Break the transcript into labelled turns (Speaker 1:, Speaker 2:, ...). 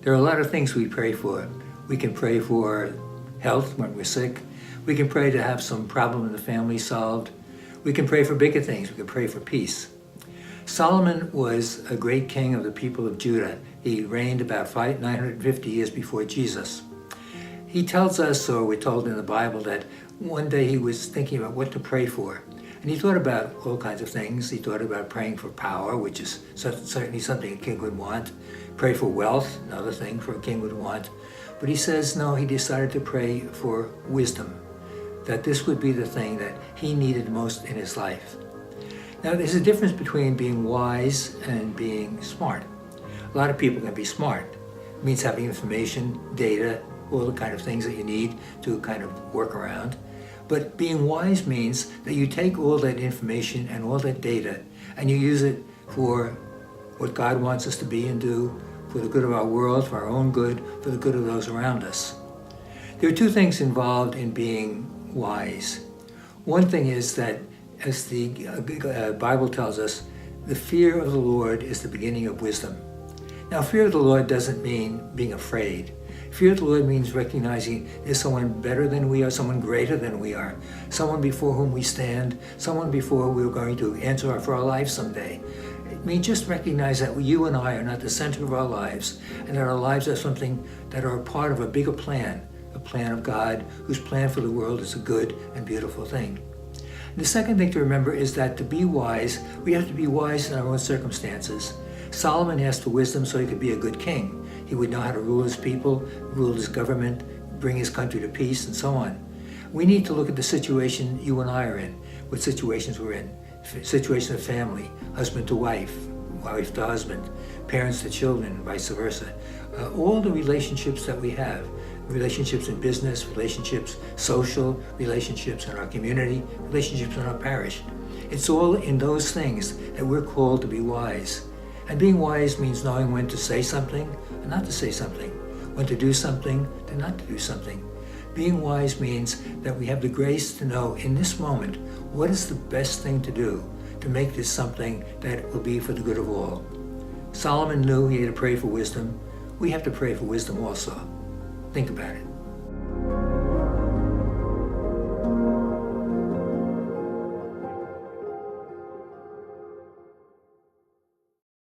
Speaker 1: There are a lot of things we pray for. We can pray for health when we're sick. We can pray to have some problem in the family solved. We can pray for bigger things. We can pray for peace. Solomon was a great king of the people of Judah. He reigned about 950 years before Jesus. He tells us, or we're told in the Bible, that one day he was thinking about what to pray for. And he thought about all kinds of things. He thought about praying for power, which is certainly something a king would want. Pray for wealth, another thing for a king would want. But he says, no, he decided to pray for wisdom, that this would be the thing that he needed most in his life. Now, there's a difference between being wise and being smart. A lot of people can be smart. It means having information, data, all the kind of things that you need to kind of work around. But being wise means that you take all that information and all that data and you use it for what God wants us to be and do, for the good of our world, for our own good, for the good of those around us. There are two things involved in being wise. One thing is that, as the Bible tells us, the fear of the Lord is the beginning of wisdom. Now, fear of the Lord doesn't mean being afraid. Fear of the Lord means recognizing there's someone better than we are, someone greater than we are, someone before whom we stand, someone before we're going to answer for our lives someday. It means just recognize that you and I are not the center of our lives, and that our lives are something that are a part of a bigger plan, a plan of God, whose plan for the world is a good and beautiful thing. And the second thing to remember is that to be wise, we have to be wise in our own circumstances. Solomon asked for wisdom so he could be a good king. He would know how to rule his people, rule his government, bring his country to peace, and so on. We need to look at the situation you and I are in, what situations we're in. Situation of family, husband to wife, wife to husband, parents to children, vice versa. All the relationships that we have, relationships in business, relationships, social relationships in our community, relationships in our parish. It's all in those things that we're called to be wise. And being wise means knowing when to say something and not to say something, when to do something and not to do something. Being wise means that we have the grace to know in this moment what is the best thing to do to make this something that will be for the good of all. Solomon knew he had to pray for wisdom. We have to pray for wisdom also. Think about it.